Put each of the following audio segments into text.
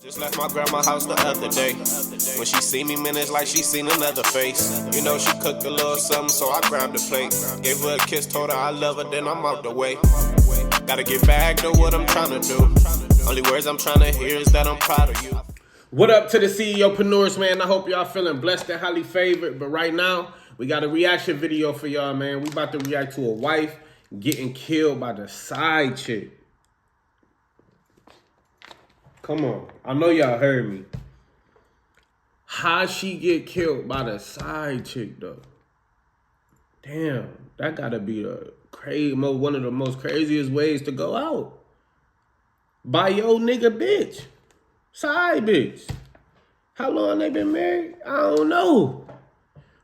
Just left my grandma's house the other day. When she see me, man, it's like she seen another face. You know, she cooked a little something, so I grabbed a plate. Gave her a kiss, told her I love her, then I'm out the way. Gotta get back to what I'm trying to do. Only words I'm trying to hear is that I'm proud of you. What up to the Ceopreneurs, man? I hope y'all feeling blessed and highly favored. But right now, we got a reaction video for y'all, man. We about to react to a wife getting killed by the side chick. Come on. I know y'all heard me. How she get killed by the side chick, though? Damn, that gotta be one of the most craziest ways to go out. By your nigga bitch. Side bitch. How long they been married? I don't know.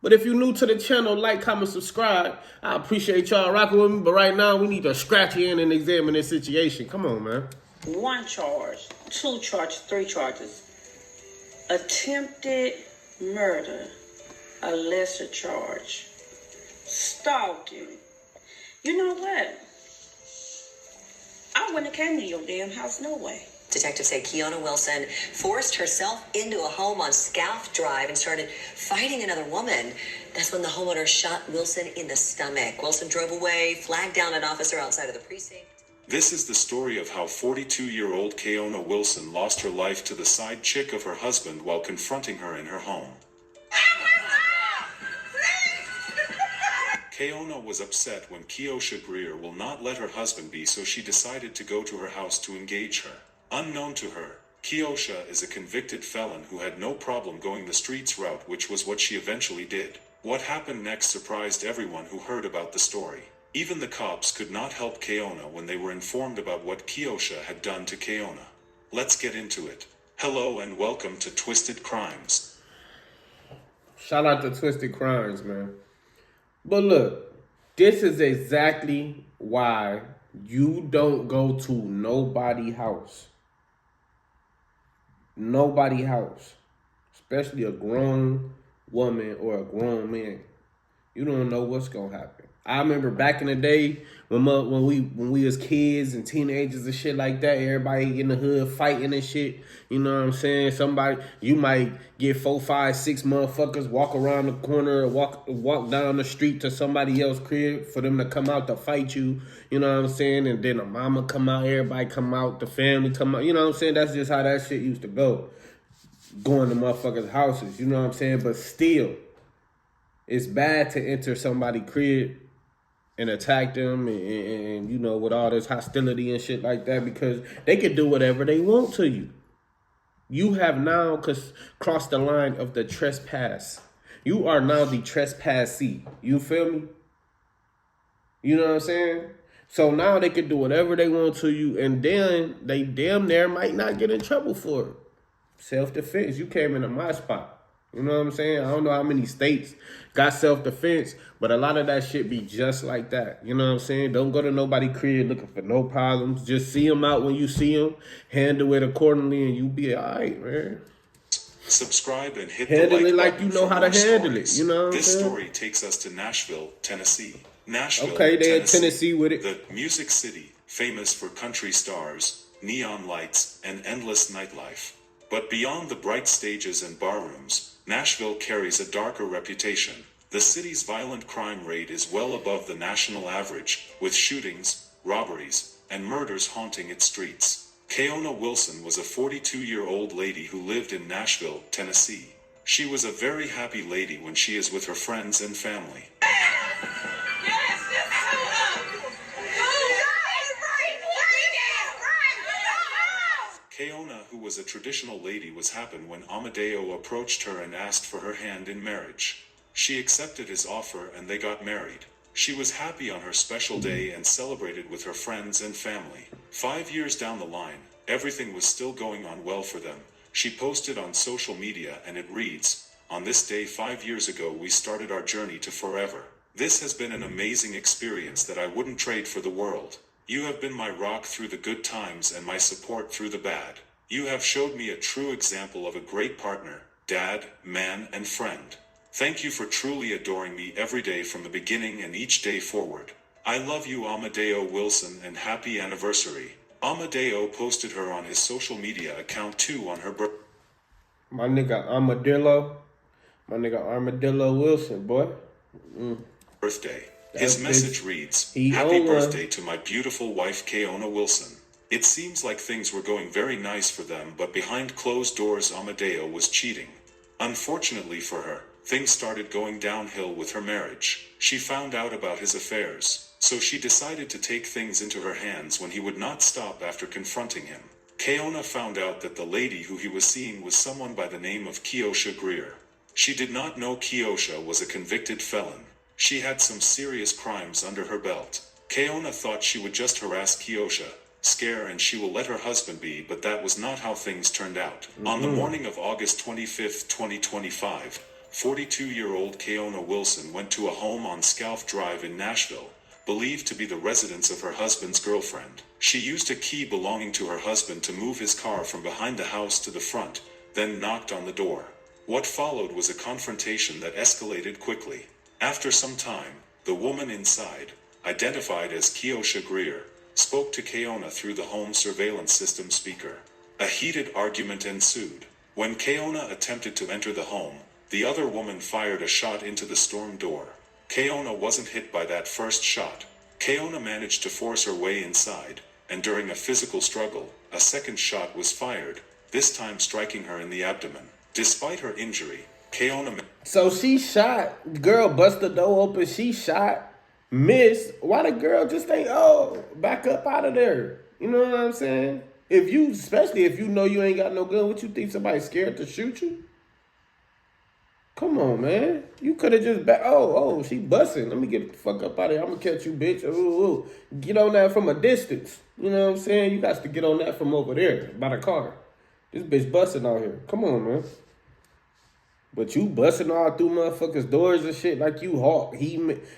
But if you're new to the channel, like, comment, subscribe. I appreciate y'all rocking with me. But right now, we need to scratch in and examine this situation. Come on, man. 1 charge, 2 charges, 3 charges. Attempted murder, a lesser charge. Stalking. You know what? I wouldn't have came to your damn house no way. Detectives say Keona Wilson forced herself into a home on Scaff Drive and started fighting another woman. That's when the homeowner shot Wilson in the stomach. Wilson drove away, flagged down an officer outside of the precinct. This is the story of how 42-year-old Keona Wilson lost her life to the side chick of her husband while confronting her in her home. Keona was upset when Keosha Greer will not let her husband be, so she decided to go to her house to engage her. Unknown to her, Keosha is a convicted felon who had no problem going the streets route, which was what she eventually did. What happened next surprised everyone who heard about the story. Even the cops could not help Keona when they were informed about what Keosha had done to Keona. Let's get into it. Hello and welcome to Twisted Crimes. Shout out to Twisted Crimes, man. But look, this is exactly why you don't go to nobody's house. Nobody's house. Especially a grown woman or a grown man. You don't know what's gonna happen. I remember back in the day when we was kids and teenagers and shit like that, everybody in the hood fighting and shit. You know what I'm saying? You might get 4, 5, 6 motherfuckers walk around the corner or walk down the street to somebody else's crib for them to come out to fight you. You know what I'm saying? And then a mama come out, everybody come out, the family come out. You know what I'm saying? That's just how that shit used to go. Going to motherfuckers' houses. You know what I'm saying? But still, it's bad to enter somebody's crib and attack them and you know, with all this hostility and shit like that, because they can do whatever they want to you. You have now crossed the line of the trespass. You are now the trespassee. You feel me? You know what I'm saying? So now they can do whatever they want to you, and then they damn near might not get in trouble for it. Self-defense. You came into my spot. You know what I'm saying? I don't know how many states got self-defense, but a lot of that shit be just like that. You know what I'm saying? Don't go to nobody's crib looking for no problems. Just see them out when you see them. Handle it accordingly, and you be all right, man. Subscribe and hit handle the like it like button you know for how to more handle stories. it. You know what This I'm saying? story takes us to Nashville, Tennessee. Nashville, okay, they're in Tennessee, Tennessee with it. The music city, famous for country stars, neon lights, and endless nightlife. But beyond the bright stages and barrooms, Nashville carries a darker reputation. The city's violent crime rate is well above the national average, with shootings, robberies, and murders haunting its streets. Keona Wilson was a 42-year-old lady who lived in Nashville, Tennessee. She was a very happy lady when she is with her friends and family. Keona, who was a traditional lady, was happy when Amadeo approached her and asked for her hand in marriage. She accepted his offer and they got married. She was happy on her special day and celebrated with her friends and family. 5 years down the line, everything was still going on well for them. She posted on social media and it reads, "On this day 5 years ago we started our journey to forever. This has been an amazing experience that I wouldn't trade for the world. You have been my rock through the good times and my support through the bad. You have showed me a true example of a great partner, dad, man, and friend. Thank you for truly adoring me every day from the beginning and each day forward. I love you, Amadeo Wilson, and happy anniversary." Amadeo posted her on his social media account too on her birthday. My nigga Armadillo Wilson, boy. His That message bitch, reads, he "Happy on birthday to my beautiful wife Keona Wilson. It seems like things were going very nice for them, but behind closed doors Amadeo was cheating. Unfortunately for her, things started going downhill with her marriage. She found out about his affairs, so she decided to take things into her hands when he would not stop after confronting him. Keona found out that the lady who he was seeing was someone by the name of Keosha Greer. She did not know Keosha was a convicted felon. She had some serious crimes under her belt. Keona thought she would just harass Keosha, scare and she will let her husband be, but that was not how things turned out. On the morning of August 25, 2025, 42-year-old Keona Wilson went to a home on Scalf Drive in Nashville, believed to be the residence of her husband's girlfriend. She used a key belonging to her husband to move his car from behind the house to the front, then knocked on the door. What followed was a confrontation that escalated quickly. After some time, the woman inside, identified as Keosha Greer, spoke to Keona through the home surveillance system speaker. A heated argument ensued. When Keona attempted to enter the home, the other woman fired a shot into the storm door. Keona wasn't hit by that first shot. Keona managed to force her way inside, and during a physical struggle, a second shot was fired, this time striking her in the abdomen. Despite her injury, Keona... So she shot, girl bust the door open, she shot, missed. Why the girl just ain't, back up out of there? You know what I'm saying? Especially if you know you ain't got no gun, what you think, somebody scared to shoot you? Come on, man. You could have just she busting. Let me get the fuck up out of here. I'm gonna catch you, bitch. Ooh. Get on that from a distance. You know what I'm saying? You got to get on that from over there by the car. This bitch busting out here. Come on, man. But you busting all through motherfuckers' doors and shit like you Hawk,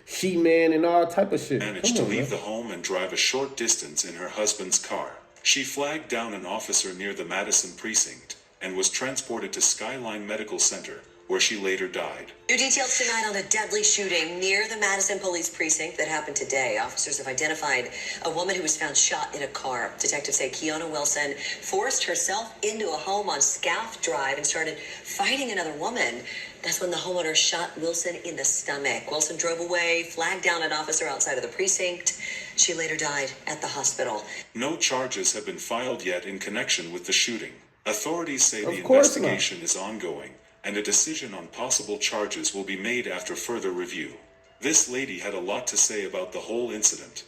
She-Man, and all type of shit. Managed to leave the home and drive a short distance in her husband's car. She flagged down an officer near the Madison precinct and was transported to Skyline Medical Center, where she later died. New details tonight on a deadly shooting near the Madison Police Precinct that happened today. Officers have identified a woman who was found shot in a car. Detectives say Keona Wilson forced herself into a home on Scalf Drive and started fighting another woman. That's when the homeowner shot Wilson in the stomach. Wilson drove away, flagged down an officer outside of the precinct. She later died at the hospital. No charges have been filed yet in connection with the shooting. Authorities say the investigation is ongoing, and a decision on possible charges will be made after further review. This lady had a lot to say about the whole incident.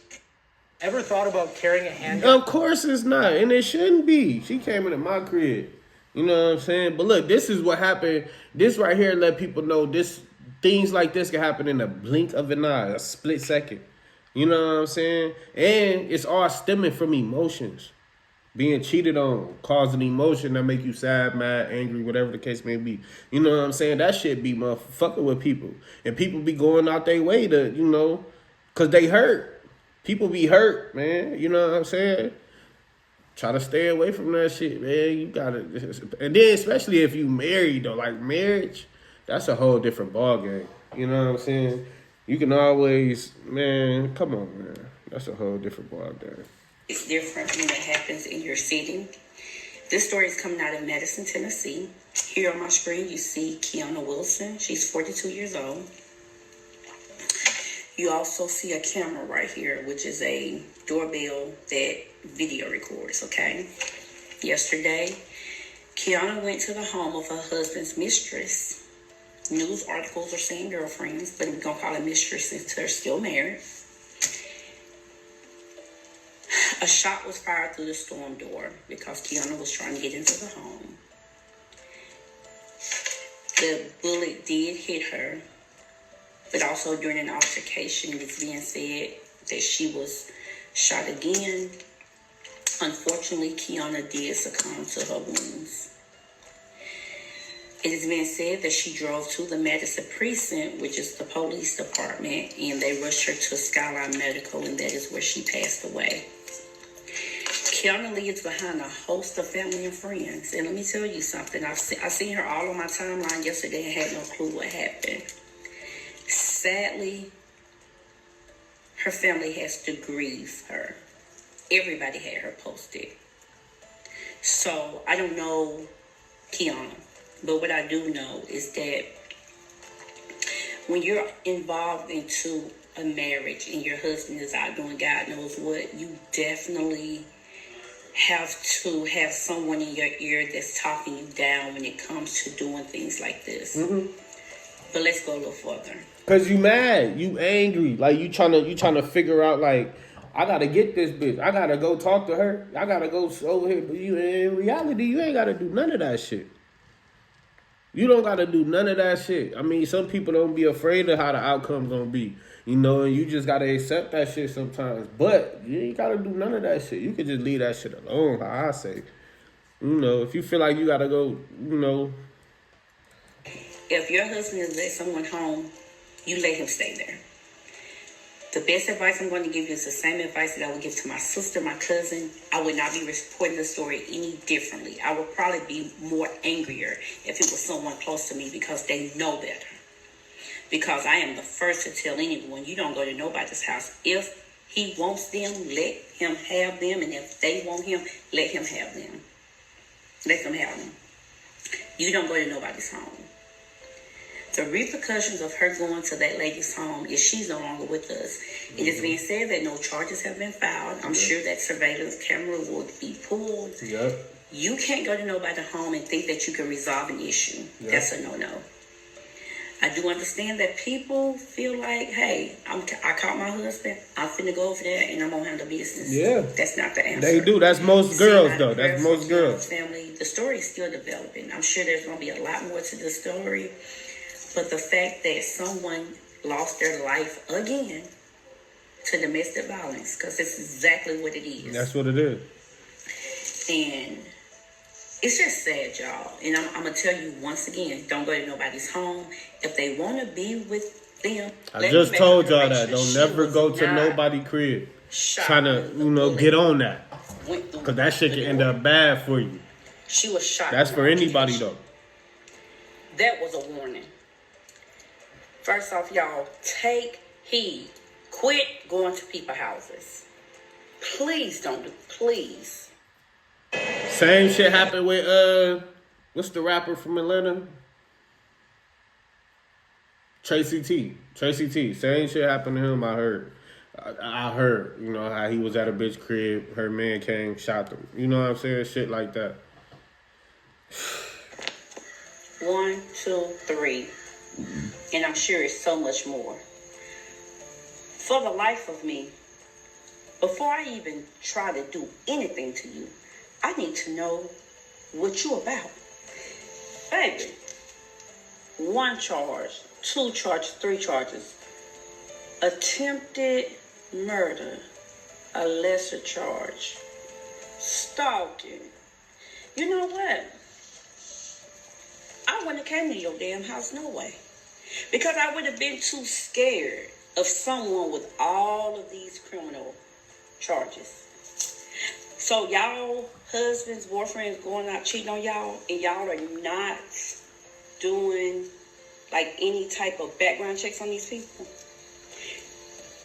Ever thought about carrying a handgun? Of course it's not, and it shouldn't be. She came into my crib. You know what I'm saying? But look, this is what happened. This right here let people know things like this can happen in a blink of an eye, a split second. You know what I'm saying? And it's all stemming from emotions. Being cheated on, causing emotion that make you sad, mad, angry, whatever the case may be. You know what I'm saying? That shit be motherfucking with people. And people be going out their way to, because they hurt. People be hurt, man. You know what I'm saying? Try to stay away from that shit, man. You gotta, and then especially if you married though, like marriage, that's a whole different ballgame. You know what I'm saying? You can always, man, come on, man. That's a whole different ballgame. It's different when it happens in your city. This story is coming out of Madison, Tennessee. Here on my screen, you see Keona Wilson. She's 42 years old. You also see a camera right here, which is a doorbell that video records, okay? Yesterday, Keona went to the home of her husband's mistress. News articles are saying girlfriends, but we're going to call it mistress since they're still married. A shot was fired through the storm door because Keona was trying to get into the home. The bullet did hit her, but also during an altercation, it's being said that she was shot again. Unfortunately, Keona did succumb to her wounds. It has been said that she drove to the Madison precinct, which is the police department, and they rushed her to Skyline Medical, and that is where she passed away. Keona leaves behind a host of family and friends. And let me tell you something. I seen her all on my timeline yesterday and had no clue what happened. Sadly, her family has to grieve her. everybody had her posted. So I don't know Kiana, but what I do know is that when you're involved into a marriage and your husband is out doing God knows what, you definitely have to have someone in your ear that's talking you down when it comes to doing things like this. But let's go a little further. Cause you mad, you angry, like you trying to figure out like, I gotta get this bitch, I gotta go talk to her, I gotta go over here. But you, in reality, you ain't gotta do none of that shit. You don't gotta do none of that shit. I mean, some people don't be afraid of how the outcome's gonna be, you know, and you just gotta accept that shit sometimes. But you ain't gotta do none of that shit. You could just leave that shit alone, how I say. You know, if you feel like you gotta go, you know. If your husband is let someone home, you let him stay there. The best advice I'm going to give you is the same advice that I would give to my sister, my cousin. I would not be reporting the story any differently. I would probably be more angrier if it was someone close to me because they know better. Because I am the first to tell anyone, you don't go to nobody's house. If he wants them, let him have them. And if they want him, let him have them. Let them have them. You don't go to nobody's home. The repercussions of her going to that lady's home is she's no longer with us. It is being said that no charges have been filed. I'm sure that surveillance camera will be pulled. Yep. You can't go to nobody's home and think that you can resolve an issue. Yep. That's a no-no. I do understand that people feel like, hey, I caught my husband. I'm finna go over there and I'm gonna handle business. Yeah. That's not the answer. They do. That's most girls, though. That's most girls. Family, the story is still developing. I'm sure there's gonna be a lot more to the story. But the fact that someone lost their life again to domestic violence, because it's exactly what it is. That's what it is. And it's just sad, y'all. And I'm going to tell you once again, don't go to nobody's home. If they want to be with them, I just told y'all that. Don't never go to nobody's crib trying to, you know, get on that. Because that shit can end up bad for you. She was shot. That's for anybody, though. That was a warning. First off, y'all, take heed. Quit going to people's houses. Please don't. Please. Same shit happened with, what's the rapper from Atlanta? Tracy T. Same shit happened to him, I heard. I heard, you know, how he was at a bitch crib. Her man came, shot them. You know what I'm saying? Shit like that. 1, 2, 3. And I'm sure it's so much more. For the life of me, before I even try to do anything to you, I need to know what you about. Baby, 1 charge, 2 charges, 3 charges. Attempted murder, a lesser charge. Stalking. You know what? I wouldn't have came to your damn house no way. Because I would have been too scared of someone with all of these criminal charges. So y'all husbands, boyfriends going out cheating on y'all, and y'all are not doing like any type of background checks on these people.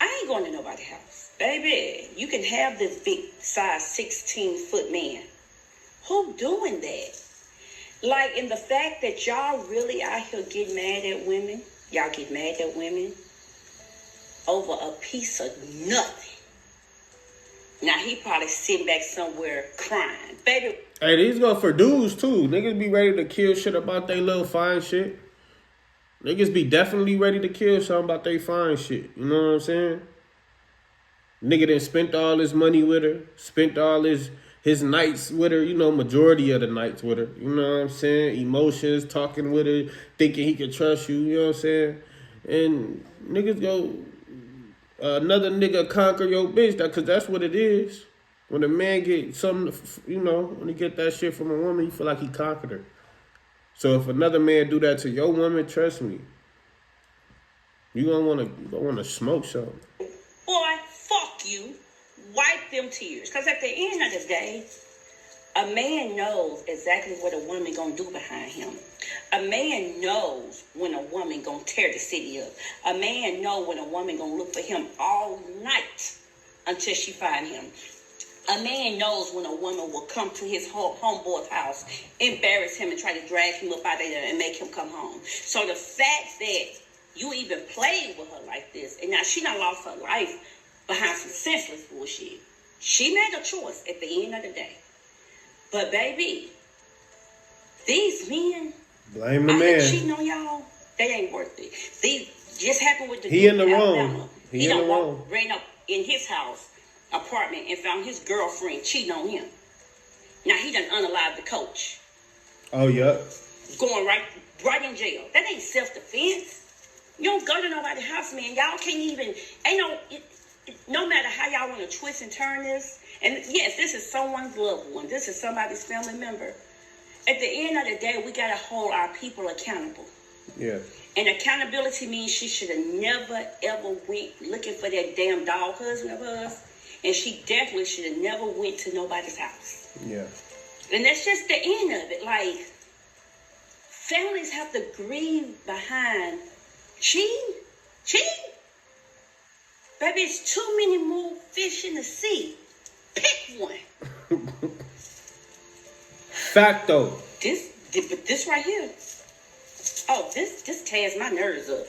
I ain't going to nobody's house. Baby, you can have this big size 16-foot man. Who doing that? Like, in the fact that y'all really out here get mad at women, y'all get mad at women over a piece of nothing. Now, he probably sitting back somewhere crying. Baby. Hey, these go for dudes, too. Niggas be ready to kill shit about they little fine shit. Niggas be definitely ready to kill something about they fine shit. You know what I'm saying? Nigga done spent all his money with her. Spent all his nights with her, you know, majority of the nights with her. You know what I'm saying? Emotions, talking with her, thinking he could trust you, you know what I'm saying? And niggas go, another nigga conquer your bitch, because that's what it is. When a man get something, you know, when he get that shit from a woman, you feel like he conquered her. So if another man do that to your woman, trust me, you gonna wanna smoke something. Boy, fuck you. Wipe them tears. Because at the end of the day, a man knows exactly what a woman gonna do behind him. A man knows when a woman gonna tear the city up. A man knows when a woman gonna look for him all night until she find him. A man knows when a woman will come to his homeboy's house, embarrass him, and try to drag him up out of there and make him come home. So the fact that you even played with her like this, and now she done lost her life behind some senseless bullshit. She made a choice at the end of the day. But baby, these men, blame the out man. here cheating on y'all, they ain't worth it. These just happened with the He dude in the Alabama. wrong. He in done the wrong. ran up in his house apartment and found his girlfriend cheating on him. Now he done unalived the coach. Oh, yeah. Going right in jail. That ain't self-defense. You don't go to nobody's house, man. Y'all can't even, no matter how y'all want to twist and turn this, and yes, this is someone's loved one. This is somebody's family member. At the end of the day, we got to hold our people accountable. Yeah. And accountability means she should have never, ever went looking for that damn dog husband of hers. And she definitely should have never went to nobody's house. Yeah. And that's just the end of it. Like, families have to grieve behind cheating. Baby, it's too many more fish in the sea. Pick one. Facto. This right here. Oh, this tears my nerves up.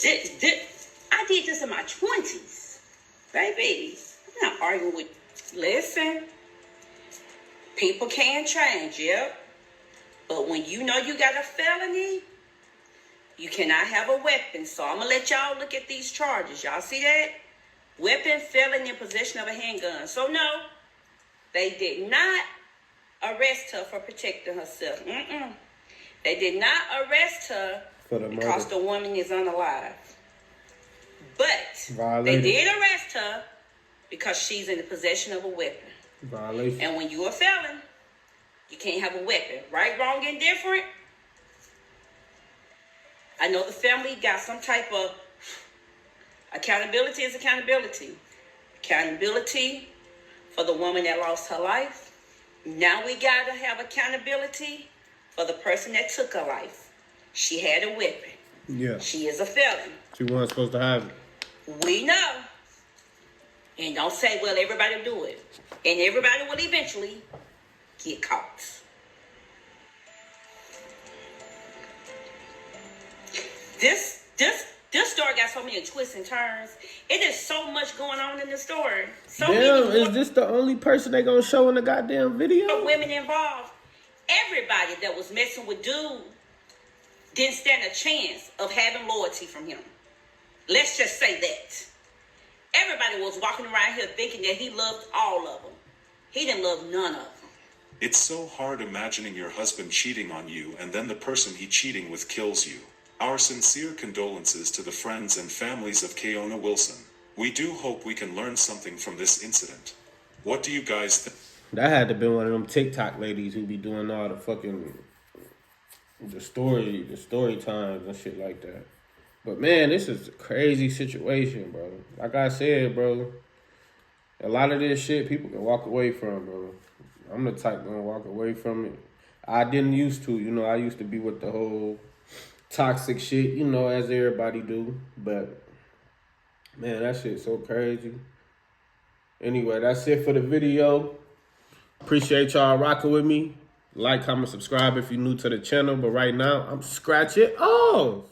I did this in my 20s. Baby, I'm not arguing with. Listen, people can change, yep. But when you know you got a felony, you cannot have a weapon. So I'm going to let y'all look at these charges. Y'all see that? Weapon, felony, and possession of a handgun. So no, they did not arrest her for protecting herself. They did not arrest her because the woman is unalive. But they did arrest her because she's in the possession of a weapon. Violation. And when you're a felon, you can't have a weapon. Right, wrong, indifferent. I know the family got some type of accountability is accountability. Accountability for the woman that lost her life. Now we got to have accountability for the person that took her life. She had a weapon. Yeah. She is a felon. She wasn't supposed to have it. We know. And don't say, well, everybody do it. And everybody will eventually get caught. This story got so many twists and turns. It is so much going on in the story. Damn, is this the only person they gonna show in the goddamn video? Women involved. Everybody that was messing with dude didn't stand a chance of having loyalty from him. Let's just say that. Everybody was walking around here thinking that he loved all of them. He didn't love none of them. It's so hard imagining your husband cheating on you and then the person he cheating with kills you. Our sincere condolences to the friends and families of Keona Wilson. We do hope we can learn something from this incident. What do you guys think? That had to be one of them TikTok ladies who be doing all the fucking the story times and shit like that. But man, this is a crazy situation, bro. Like I said, bro, a lot of this shit people can walk away from, bro. I'm the type gonna walk away from it. I didn't used to, I used to be with the whole toxic shit, as everybody do. But man, that shit's so crazy. Anyway, that's it for the video. Appreciate y'all rocking with me. Like, comment, subscribe if you're new to the channel. But right now, I'm scratching off.